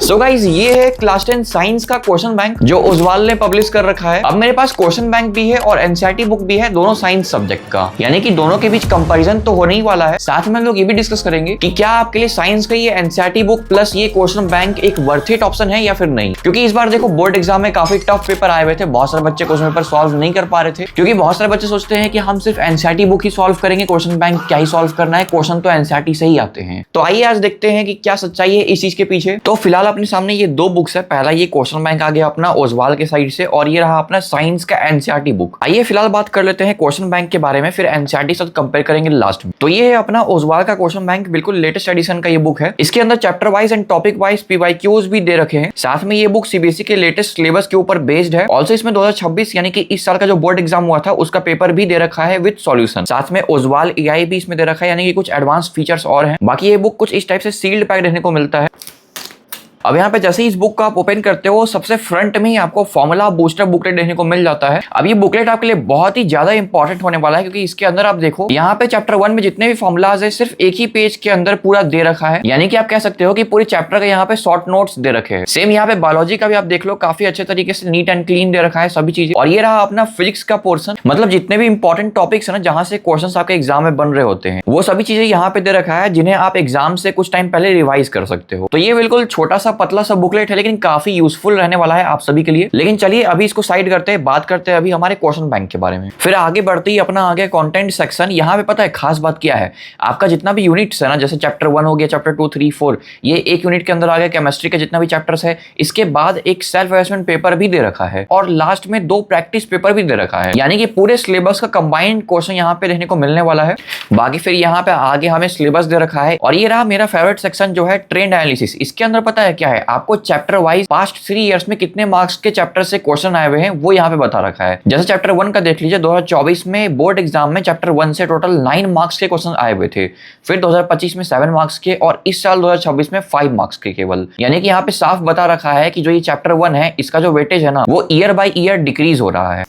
So guys ये है class 10 science का क्वेश्चन बैंक जो उज्ज्वल ने पब्लिश कर रखा है। अब मेरे पास क्वेश्चन बैंक भी है और एनसीईआरटी बुक भी है, दोनों साइंस सब्जेक्ट का, यानी कि दोनों के बीच कंपैरिजन तो होने ही वाला है। साथ में हम लोग ये भी डिस्कस करेंगे कि क्या आपके लिए साइंस का ये एनसीईआरटी बुक प्लस ये क्वेश्चन बैंक एक वर्थ इट ऑप्शन है या फिर नहीं। क्योंकि इस बार देखो बोर्ड एग्जाम में काफी टफ पेपर आए हुए थे, बहुत सारे बच्चे क्वेश्चन पेपर सॉल्व नहीं कर पा रहे थे क्योंकि बहुत सारे बच्चे सोचते हैं कि हम सिर्फ एनसीईआरटी बुक ही सॉल्व करेंगे, क्वेश्चन बैंक क्या ही सॉल्व करना है, क्वेश्चन तो एनसीईआरटी से ही आते हैं। तो आइए आज देखते हैं कि क्या सच्चाई है इस चीज के पीछे। तो फिलहाल अपने सामने ये दो बुक्स है, पहला ये क्वेश्चन बैंक आ गया अपना उज्ज्वल के साइड से और ये रहा अपना साइंस का एनसीईआरटी बुक। आइए फिलहाल बात कर लेते हैं क्वेश्चन बैंक के बारे में, फिर एनसीईआरटी से कंपेयर करेंगे लास्ट में। तो ये है अपना उज्ज्वल का क्वेश्चन बैंक, बिल्कुल लेटेस्ट एडिशन का ये बुक है। इसके अंदर chapter wise and topic wise PYQs भी दे रखे हैं। साथ में ये बुक सीबीएसई के लेटेस्ट सिलेबस के ऊपर बेस्ड है। ऑल्सो इसमें 2026 यानी कि इस साल का जो बोर्ड एग्जाम हुआ था उसका पेपर भी दे रखा है विद सॉल्यूशन। साथ में उज्ज्वल एआई भी इसमें दे रखा है, यानी कि कुछ एडवांस फीचर्स और हैं। बाकी ये बुक कुछ इस टाइप से सील्ड पैक देखने को मिलता है। अब यहाँ पे जैसे ही इस बुक को आप ओपन करते हो सबसे फ्रंट में ही आपको फॉर्मूला बूस्टर बुकलेट देखने को मिल जाता है। अब ये बुकलेट आपके लिए बहुत ही ज्यादा इंपॉर्टेंट होने वाला है क्योंकि इसके अंदर आप देखो यहाँ पे चैप्टर 1 में जितने भी फॉर्मूलाज है सिर्फ एक ही पेज के अंदर पूरा दे रखा है, यानी कि आप कह सकते हो कि पूरी चैप्टर का यहाँ पे शॉर्ट नोट्स दे रखे हैं। सेम यहाँ पे बायोलॉजी का भी आप देख लो, काफी अच्छे तरीके से नीट एंड क्लीन दे रखा है सभी चीजें। और ये रहा अपना फिजिक्स का पोर्सन, मतलब जितने भी इंपॉर्टेंट टॉपिक्स है ना जहां से क्वेश्चन आपके एग्जाम में बन रहे होते हैं वो सभी चीजें यहाँ पे दे रखा है जिन्हें आप एग्जाम से कुछ टाइम पहले रिवाइज कर सकते हो। तो ये बिल्कुल छोटा सा पतला सा बुकलेट है लेकिन काफी यूजफुल रहने वाला है आप सभी के लिए। लेकिन चलिए अभी इसको साइड करते हैं, बात करते हैं अभी हमारे क्वेश्चन बैंक के बारे में। फिर आगे बढ़ते ही अपना आ गया कंटेंट सेक्शन। यहाँ पे पता है खास बात क्या है, आपका जितना भी यूनिट्स है ना, जैसे चैप्टर 1 हो गया, चैप्टर 2, 3, 4, ये एक यूनिट के अंदर आ गया। केमिस्ट्री के जितना भी चैप्टर्स है इसके बाद एक सेल्फ असेसमेंट पेपर भी दे रखा है और लास्ट में 2 प्रैक्टिस पेपर भी दे रखा है, यानी कि पूरे सिलेबस का कंबाइंड क्वेश्चन यहाँ पे देखने को मिलने वाला है। बाकी फिर यहाँ पे आगे हमें सिलेबस दे रखा है और ये रहा मेरा फेवरेट सेक्शन जो है ट्रेंड एनालिसिस। इसके अंदर पता है क्या है, आपको चैप्टर वाइज पास्ट 3 इयर्स में कितने मार्क्स के चैप्टर से क्वेश्चन आए हुए हैं वो यहाँ पे बता रखा है। जैसे चैप्टर 1 का देख लीजिए, 2024 में बोर्ड एग्जाम में चैप्टर 1 से टोटल 9 मार्क्स के क्वेश्चन आए हुए थे, फिर 2025 में 7 मार्क्स के और इस साल 2026 में 5 मार्क्स के केवल। यानी कि यहाँ पे साफ बता रखा है कि जो ये चैप्टर 1 है इसका जो वेटेज है ना वो ईयर बाय ईयर डिक्रीज हो रहा है।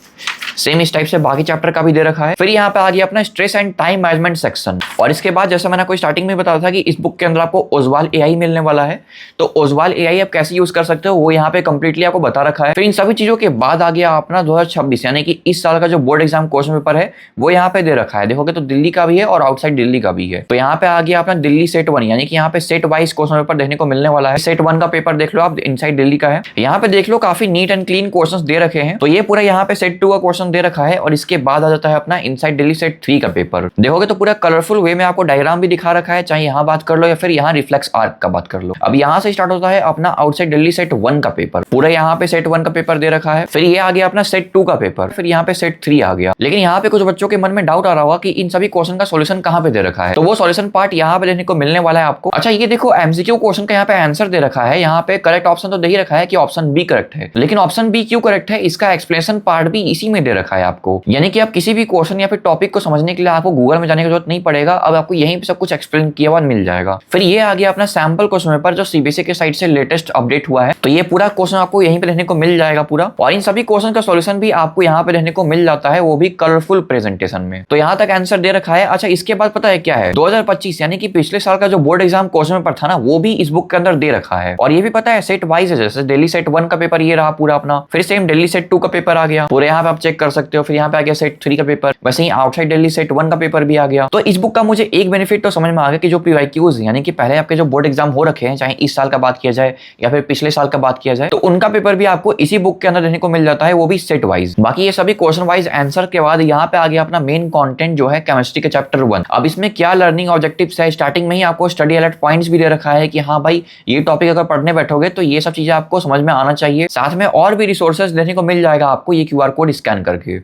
सेम इस टाइप से बाकी चैप्टर का भी दे रखा है। फिर यहाँ पे आ गया अपना stress and time management section और इसके बाद जैसे मैंने आपको स्टार्टिंग में बताया था कि इस बुक के अंदर आपको उज्ज्वल एआई मिलने वाला है। तो उज्ज्वल एआई आप कैसे यूज कर सकते हो वो यहाँ पे कंप्लीटली आपको बता रखा है। फिर इन सभी चीजों के बाद आ गया अपना 2026 यानी कि इस साल का जो बोर्ड एग्जाम क्वेश्चन पेपर है वो यहाँ पे दे रखा है। देखोगे तो दिल्ली का भी है और आउटसाइड दिल्ली का भी है। तो यहाँ पे आ गया अपना दिल्ली सेट 1, यानी कि यहाँ पे सेट वाइज क्वेश्चन पेपर देखने को मिलने वाला है। सेट 1 का पेपर देख लो आप, इनसाइड दिल्ली का है। यहाँ पे देख लो काफी नीट एंड क्लीन क्वेश्चन दे रखे हैं। तो ये पूरा यहाँ पे सेट 2 का क्वेश्चन दे रखा है और इसके बाद आ जाता है अपना इनसाइड दिल्ली सेट 3 का पेपर। देखोगे तो पूरा कलरफुल वे में आपको डायग्राम भी दिखा रखा है, चाहे यहाँ बात कर लो या फिर यहाँ रिफ्लेक्स आर्क का बात कर लो। अब यहाँ से स्टार्ट होता है अपना आउटसाइड दिल्ली सेट 1 का पेपर, पूरा यहाँ पे सेट 1 का पेपर दे रखा है। फिर ये आ गया अपना सेट 2 का पेपर, फिर यहाँ पे सेट 3 आ गया। लेकिन यहाँ पे कुछ बच्चों के मन में डाउट आ रहा होगा कि इन सभी क्वेश्चन का सॉल्यूशन कहाँ पे दे रखा है, तो वो सॉल्यूशन पार्ट यहाँ पे देखने को मिलने वाला है आपको। अच्छा ये देखो एमसीक्यू क्वेश्चन का यहाँ पे आंसर दे रखा है, यहाँ पे करेक्ट ऑप्शन तो दे ही रखा है कि ऑप्शन बी करेक्ट है, लेकिन ऑप्शन बी क्यों करेक्ट है इसका एक्सप्लेनेशन पार्ट भी इसी में दे रखा है आपको। यानी कि आप किसी भी क्वेश्चन या फिर टॉपिक को समझने के लिए आपको गूगल में जाने की जरूरत नहीं पड़ेगा, अब आपको यहीं पे सब कुछ एक्सप्लेन किया हुआ मिल जाएगा। फिर ये आ गया अपना सैंपल क्वेश्चन पेपर जो सीबीएसई के साइड से लेटेस्ट अपडेट हुआ है। तो ये पूरा क्वेश्चन आपको यहीं पे देखने को मिल जाएगा पूरा, और इन सभी क्वेश्चन का सॉल्यूशन भी आपको यहाँ पे देखने को मिल जाता है, वो भी कलरफुल प्रेजेंटेशन में। तो यहाँ तक आंसर दे रखा है। अच्छा इसके बाद पता है क्या है, 2025 यानी कि पिछले साल का जो बोर्ड एग्जाम क्वेश्चन पेपर था ना वो भी इस बुक के अंदर दे रखा है। और ये भी पता है सेट वाइज है, जैसे दिल्ली सेट 1 का पेपर ये रहा पूरा अपना, फिर सेम दिल्ली सेट 2 का पेपर आ गया पूरे, यहाँ पे आप चेक कर सकते हो। फिर यहाँ पे आ गया सेट 3 का पेपर, वैसे ही आउटसाइड दिल्ली सेट 1 का पेपर भी आ गया। तो इस बुक का मुझे एक बेनिफिट तो समझ में आ गया कि जो पीवाईक्यूज यानी कि पहले आपके जो बोर्ड एग्जाम हो रखे हैं, चाहे इस साल का बात किया जाए या फिर पिछले साल का बात किया जाए, तो उनका पेपर भी आपको इसी बुक के अंदर देखने को मिल जाता है, वो भी सेट वाइज। बाकी ये सभी क्वेश्चन वाइज आंसर के बाद यहाँ पे आ गया अपना मेन कंटेंट जो है केमिस्ट्री के चैप्टर 1। अब इसमें क्या लर्निंग ऑब्जेक्टिव्स है, स्टार्टिंग में ही आपको स्टडी अलर्ट पॉइंट्स भी दे रखा है कि हाँ भाई ये टॉपिक अगर पढ़ने बैठोगे तो ये सब चीजें आपको समझ में आना चाहिए। साथ में और भी रिसोर्सेज देखने को मिल जाएगा आपको ये QR कोड स्कैन करके।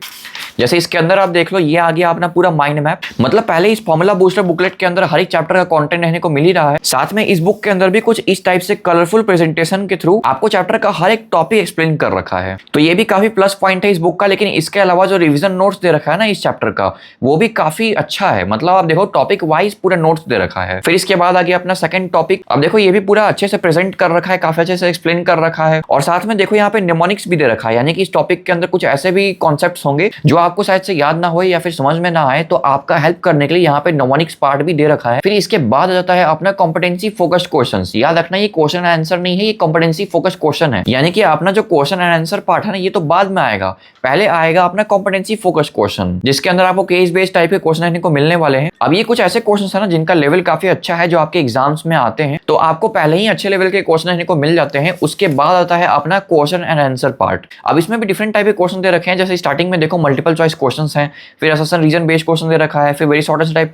जैसे इसके अंदर आप देख लो ये आ गया अपना पूरा माइंड मैप, मतलब पहले इस फॉर्मूला बूस्टर बुकलेट के अंदर हर एक चैप्टर का कंटेंट रहने को मिल ही रहा है। साथ में इस बुक के अंदर भी कुछ इस टाइप से कलरफुल प्रेजेंटेशन के थ्रू आपको चैप्टर का हर एक टॉपिक एक्सप्लेन कर रखा है। तो ये भी काफी प्लस पॉइंट है इस बुक का। लेकिन इसके अलावा जो रिविजन नोट्स दे रखा है ना इस चैप्टर का, वो भी काफी अच्छा है, मतलब आप देखो टॉपिक वाइज पूरा नोट्स दे रखा है। फिर इसके बाद आ गया अपना सेकंड टॉपिक, अब देखो ये भी पूरा अच्छे से प्रेजेंट कर रखा है, काफी अच्छे से एक्सप्लेन कर रखा है। और साथ में देखो यहाँ पे निमोनिक्स भी दे रखा है, यानी कि इस टॉपिक के अंदर कुछ ऐसे भी कॉन्सेप्ट्स होंगे जो आपको शायद से याद ना हो या फिर समझ में ना आए तो आपका हेल्प करने के लिए यहाँ पे नोमोनिक्स पार्ट भी दे रखा है। फिर इसके बाद आ जाता है अपना कॉम्पिटेंसी फोकस्ड क्वेश्चंस। याद रखना ये क्वेश्चन एंड आंसर नहीं है, ये कॉम्पिटेंसी फोकस्ड क्वेश्चन है, यानी कि अपना जो क्वेश्चन एंड आंसर पार्ट है ना ये तो बाद में आएगा, पहले आएगा अपना कॉम्पिटेंसी फोकस्ड क्वेश्चन, जिसके अंदर आपको केस बेस्ड टाइप के क्वेश्चन देखने को मिलने वाले हैं। अब ये कुछ ऐसे क्वेश्चन है ना जिनका लेवल काफी अच्छा है, जो आपके एग्जाम्स में आते हैं, तो आपको पहले ही अच्छे लेवल के क्वेश्चन देखने को मिल जाते हैं। उसके बाद आता है अपना क्वेश्चन एंड आंसर पार्ट। अब इसमें भी डिफरेंट टाइप के क्वेश्चन दे रखे हैं, जैसे स्टार्टिंग में देखो मल्टीपल चॉइस क्वेश्चंस हैं, फिर असर्शन रीजन बेस्ड क्वेश्चन दे रखा है, फिर वेरी शॉर्टेस्ट टाइप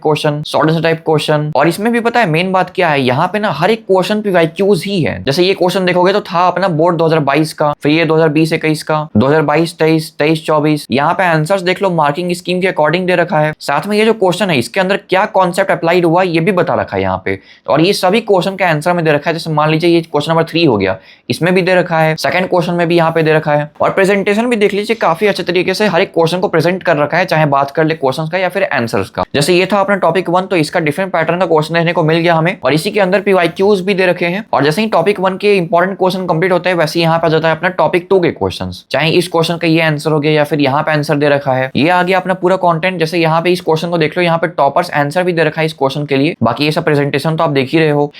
क्वेश्चन। और इसमें भी पता है मेन बात क्या है, यहाँ पे ना हर एक क्वेश्चन पीवाईक्यूज ही है। जैसे ये क्वेश्चन देखोगे तो था अपना बोर्ड 2022 का, फिर ये 2020-21 का, 2022-23, 23-24। यहाँ पे आंसर्स देख लो मार्किंग स्कीम के अकॉर्डिंग दे रखा है। साथ में ये जो क्वेश्चन है इसके अंदर क्या कॉन्सेप्ट अप्लाइड हुआ ये भी बता रखा है यहाँ पे, और ये सभी क्वेश्चन का आंसर में दे रखा है। जैसे मान लीजिए ये क्वेश्चन नंबर 3 हो गया, इसमें भी दे रखा है, सेकंड क्वेश्चन में भी यहाँ पे दे रखा है। और प्रेजेंटेशन भी देख लीजिए काफी अच्छे तरीके से हर एक क्वेश्चन को प्रेजेंट कर रखा है, चाहे बात कर ले क्वेश्चन का या फिर आंसर्स का। जैसे ये था अपना टॉपिक 1, तो इसका डिफरेंट पैटर्न का क्वेश्चन देखने को मिल गया हमें, और इसी के अंदर पीवाईक्यूज भी दे रखे हैं। और जैसे ही टॉपिक 1 के इंपॉर्टेंट क्वेश्चन कंप्लीट होते हैं, वैसे यहाँ पे आ जाता है अपना टॉपिक 2 के क्वेश्चंस, चाहे इस क्वेश्चन का ये आंसर हो गया या फिर यहाँ पे आंसर दे रखा है। ये आ गया अपना पूरा कंटेंट। जैसे यहाँ पे इस क्वेश्चन को देख लो, यहाँ पे टॉपर्स आंसर भी दे रखा है इस क्वेश्चन के लिए, बाकी ये सब प्रेजेंटेशन तो आप देख ही रहे हो।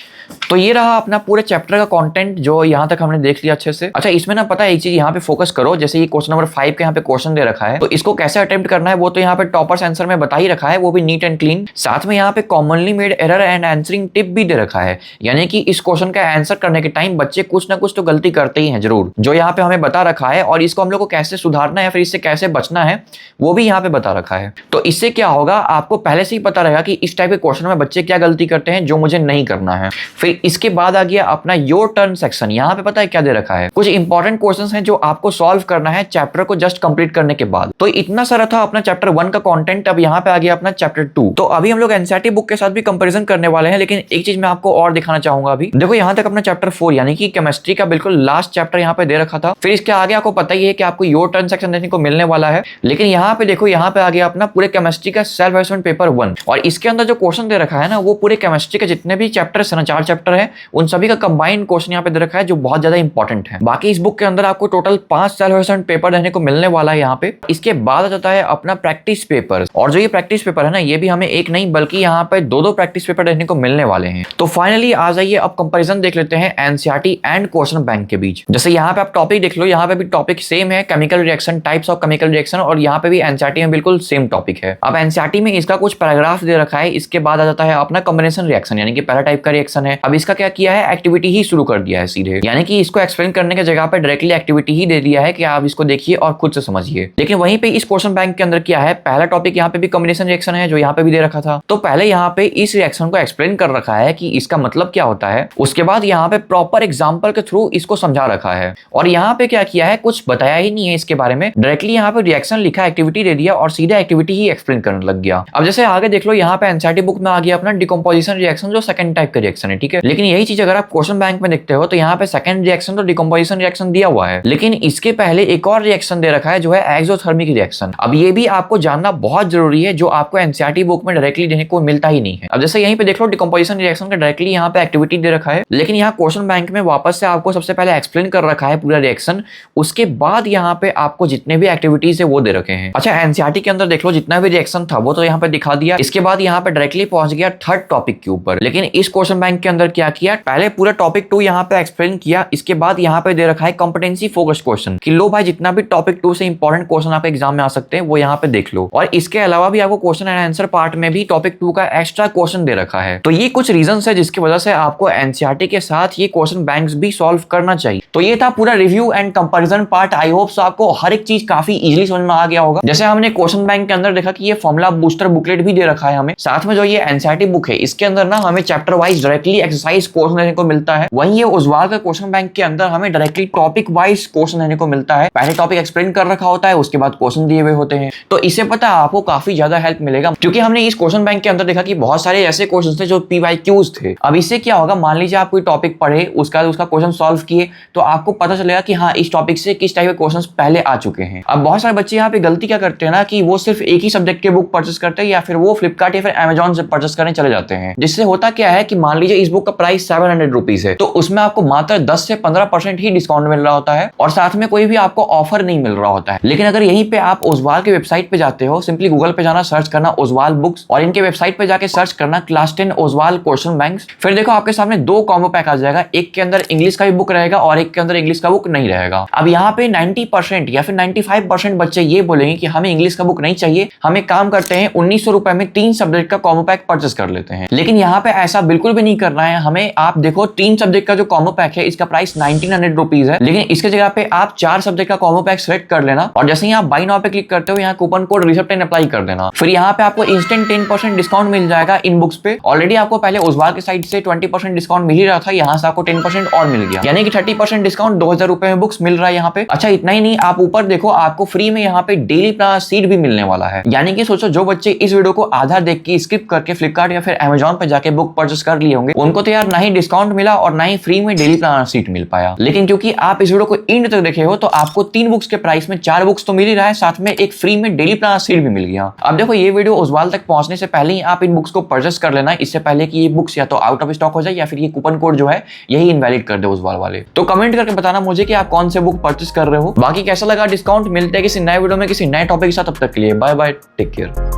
तो ये रहा अपना पूरे चैप्टर का कंटेंट जो यहाँ तक हमने देख लिया अच्छे से। अच्छा, इसमें ना पता है एक चीज यहाँ पे फोकस करो, जैसे ये क्वेश्चन नंबर 5 के यहाँ पे क्वेश्चन दे रखा है, तो इसको कैसे अटेम्प्ट करना है वो तो यहाँ पे टॉपर्स आंसर में बता ही रखा है, वो भी नीट एंड क्लीन। साथ में यहाँ पे commonly made error and answering tip भी दे रखा है, यानी कि इस क्वेश्चन का आंसर करने के टाइम बच्चे कुछ ना कुछ तो गलती करते ही हैं जरूर, जो यहाँ पे हमें बता रखा है, और इसको हम लोग को कैसे सुधारना है या फिर इससे कैसे बचना है वो भी यहाँ पे बता रखा है। तो इससे क्या होगा, आपको पहले से ही पता रहेगा कि इस टाइप के क्वेश्चन में बच्चे क्या गलती करते हैं जो मुझे नहीं करना है। फिर इसके बाद आ गया अपना योर टर्न सेक्शन। यहाँ पे पता है क्या दे रखा है, कुछ इंपॉर्टेंट क्वेश्चंस हैं जो आपको सॉल्व करना है चैप्टर को जस्ट कंप्लीट करने के बाद। तो इतना सारा था अपना चैप्टर 1 का कंटेंट। अब यहाँ पे आ गया अपना चैप्टर 2। तो अभी हम लोग एनसीईआरटी बुक के साथ भी कंपैरिजन करने वाले हैं, लेकिन एक चीज मैं आपको और दिखाना चाहूंगा। अभी देखो यहाँ तक अपना चैप्टर 4 यानी कि केमिस्ट्री का बिल्कुल लास्ट चैप्टर यहाँ पे दे रखा था। फिर इसके आगे आपको पता ही है कि आपको योर टर्न सेक्शन देखने को मिलने वाला है, लेकिन यहाँ पे देखो यहाँ पे आ गया अपना पूरे केमिस्ट्री का सेल्फ असेसमेंट पेपर 1, और इसके अंदर जो क्वेश्चन दे रखा है ना वो पूरे केमिस्ट्री के जितने भी चैप्टर्स है ना, 4 चैप्टर है, उन सभी का कंबाइंड क्वेश्चन यहाँ पे दे रखा है, जो बहुत ज्यादा इंपॉर्टेंट है। बाकी इस बुक के अंदर आपको टोटल 5 सेल्फ असेसमेंट पेपर देखने को मिलने वाला है यहाँ पे। इसके बाद आ जाता है अपना प्रैक्टिस पेपर, और जो ये प्रैक्टिस पेपर है ना ये भी हमें एक नहीं बल्कि यहाँ पे 2 प्रैक्टिस पेपर देखने को मिलने वाले हैं। तो फाइनली आ जाइए अब कंपैरिजन देख लेते हैं एनसीईआरटी एंड क्वेश्चन बैंक के बीच। जैसे यहाँ पे आप टॉपिक देख लो, यहाँ पे भी टॉपिक सेम है, chemical reaction, types of chemical reaction, और यहाँ पे भी एनसीईआरटी में बिल्कुल सेम टॉपिक है। अब एनसीईआरटी में इसका कुछ पैराग्राफ दे रखा है। इसके बाद आ जाता है अपना कॉम्बिनेशन रिएक्शन, यानी कि पहला टाइप का रिएक्शन है। अब इसका क्या किया है, एक्टिविटी ही शुरू कर दिया है सीधे, यानी कि इसको एक्सप्लेन करने की जगह पे डायरेक्टली एक्टिविटी ही दे दिया है कि आप इसको देखिए और खुद से समझिए। लेकिन वहीं पे इस क्वेश्चन बैंक के अंदर क्या है, पहला टॉपिक यहाँ पे भी कॉम्बिनेशन रिएक्शन है जो यहाँ पे भी दे रखा था। तो पहले यहाँ पे इस रिएक्शन को एक्सप्लेन कर रखा है कि इसका मतलब क्या होता है, उसके बाद यहाँ पे प्रॉपर एग्जाम्पल के थ्रू इसको समझा रखा है। और यहाँ पे क्या किया है, कुछ बताया ही नहीं है इसके बारे में, डायरेक्टली यहाँ पे रिएक्शन लिखा, एक्टिविटी दे दिया और सीधा एक्टिविटी ही एक्सप्लेन करने लग गया। अब जैसे आगे देख लो, यहाँ पे एनसीईआरटी बुक में आ गया अपना डिकम्पोजिशन रिएक्शन, जो सेकंड टाइप का रिएक्शन है, ठीक है। लेकिन यही चीज अगर आप क्वेश्चन बैंक में देखते हो तो यहाँ पे सेकंड रिएक्शन तो डिकम्पोजिशन रिएक्शन दिया हुआ है, लेकिन इसके पहले एक और रिएक्शन दे रखा है जो है एक्सोथर्मिक रिएक्शन। अब ये भी आपको जानना बहुत जरूरी है, जो आपको एनसीईआरटी बुक में डायरेक्टली देने को मिलता ही नहीं है। अब जैसे यहीं पे देख लो, डिकम्पोजिशन रिएक्शन का डायरेक्टली यहाँ पे एक्टिविटी दे रखा है, लेकिन यहाँ क्वेश्चन बैंक में वापस से आपको सबसे पहले एक्सप्लेन कर रखा है पूरा रिएक्शन, उसके बाद यहाँ पे आपको जितने भी एक्टिविटीज है वो दे रखे हैं। अच्छा, एनसीईआरटी के अंदर देख लो जितना भी रिएक्शन था वो तो यहाँ पे दिखा दिया, इसके बाद यहाँ पे डायरेक्टली पहुंच गया थर्ड टॉपिक के ऊपर। लेकिन इस क्वेश्चन बैंक के अंदर क्या किया, पहले पूरा टॉपिक 2 यहाँ पे एक्सप्लेन किया, इसके बाद यहाँ पे दे रखा है कॉम्पिटेंसी फोकस क्वेश्चन कि लो भाई जितना भी टॉपिक 2 से इंपॉर्टेंट क्वेश्चन आपके एग्जाम में आ सकते हैं वो यहाँ पे देख लो। और इसके अलावा भी आपको क्वेश्चन एंड आंसर पार्ट में भी टॉपिक 2 का एक्स्ट्रा क्वेश्चन दे रखा है। तो ये कुछ रीजन है जिसकी वजह से आपको एनसीईआरटी के साथ ये क्वेश्चन बैंक्स भी सॉल्व करना चाहिए। तो ये था पूरा review and comparison part. I hope आपको हर एक चीज काफी इजीली समझ में आ गया होगा। जैसे हमने क्वेश्चन बैंक के अंदर देखा कि ये फॉर्मूला बूस्टर बुकलेट भी दे रखा है हमें, साथ में जो ये एनसीईआरटी बुक है इसके अंदर ना हमें chapter wise directly exercise question देने को मिलता है। वहीं ये उजवाल का क्वेश्चन बैंक के अंदर हमें डायरेक्टली टॉपिक वाइज क्वेश्चन देने को मिलता है। पहले टॉपिक एक्सप्लेन कर रखा होता है, उसके बाद क्वेश्चन दिए हुए होते हैं। तो इससे पता है आपको काफी ज्यादा हेल्प मिलेगा, क्योंकि हमने इस क्वेश्चन बैंक के अंदर देखा कि बहुत सारे ऐसे क्वेश्चन थे जो पीवाईक्यूज थे। अब इससे क्या होगा, मान लीजिए आप कोई टॉपिक पढ़े, उसका क्वेश्चन सॉल्व किए, तो आपको पता चलेगा कि हाँ इस टॉपिक से किस टाइप के क्वेश्चंस पहले आ चुके हैं। अब बहुत सारे बच्चे यहाँ पे गलती क्या करते हैं ना कि वो सिर्फ एक ही सब्जेक्ट के बुक परचेस करते हैं, या फिर वो फ्लिपकार्ट या फिर अमेजॉन से परचेस करने चले जाते हैं। जिससे होता क्या है कि मान लीजिए इस बुक का प्राइस 700 रुपीज है, तो उसमें आपको मात्र 10 से 15% ही डिस्काउंट मिल रहा होता है, और साथ में कोई भी आपको ऑफर नहीं मिल रहा होता है। लेकिन अगर यहीं पे आप ओजवाल के वेबसाइट पे जाते हो, सिंपली गूगल पे जाना, सर्च करना ओजवाल बुक्स और इनके वेबसाइट पे जाके सर्च करना क्लास 10 ओजवाल क्वेश्चन बैंक्स। फिर देखो आपके सामने दो कॉम्बो पैक आ जाएगा, एक के अंदर इंग्लिश का भी बुक रहेगा और एक के अंदर इंग्लिश का बुक नहीं रहेगा। अब यहाँ पे 90% या फिर 95% बच्चे ये बोलेंगे कि हमें इंग्लिश का बुक नहीं चाहिए, हम एक काम करते हैं 1900 रुपए में 3 सब्जेक्ट का कॉम्बो पैक परचेस कर लेते हैं। लेकिन यहाँ पे ऐसा बिल्कुल भी नहीं करना है हमें। आप देखो 3 सब्जेक्ट का जो कॉम्बो पैक है इसका प्राइस 1900 रुपीज है, लेकिन इसके जगह पे आप 4 सब्जेक्ट का कॉम्बो पैक सेलेक्ट कर लेना और जैसे ही आप बाय नाउ पे क्लिक करते हो यहाँ कूपन कोड रिसेप्ट अप्लाई कर देना। फिर यहाँ पे आपको इंस्टेंट 10% डिस्काउंट मिल जाएगा इन बुक्स पे। ऑलरेडी आपको पहले ओजवाल की साइड से 20% डिस्काउंट मिल ही रहा था, यहाँ से आपको 10% और मिल गया, यानी कि 30% डिस्काउंट 2000 रुपए में बुक्स मिल रहा है यहाँ पे। अच्छा इतना ही नहीं, आप ऊपर देखो आपको फ्री में यहाँ पे डेली प्लान सीट भी मिलने वाला है। यानी कि सोचो जो बच्चे इस वीडियो को आधा देख के स्किप करके फ्लिपकार्ट या फिर अमेजॉन पे जाके बुक परचेस कर लिए होंगे, उनको तो यार ना ही डिस्काउंट मिला और ना ही फ्री में डेली प्लान सीट मिल पाया। लेकिन क्योंकि आप इस वीडियो को एंड तक देखे हो तो आपको 3 बुक्स के प्राइस में 4 बुक्स तो मिल ही रहा है, साथ में एक फ्री में डेली प्लान सीट भी मिल गया। अब देखो ये वीडियो ओजवाल तक पहुंचने से पहले ही आप इन बुक्स को परचेस कर लेना, इससे पहले कि ये बुक्स या तो आउट ऑफ स्टॉक हो जाए या फिर ये कूपन कोड जो है यही इनवैलिड कर दे ओजवाल वाले। तो कमेंट करके बताना मुझे कि आप कौन से बुक परचेस कर रहे हो। बाकी कैसा लगा डिस्काउंट, मिलते हैं किसी नए वीडियो में किसी नए टॉपिक के साथ, तब तक के लिए बाय बाय, टेक केयर।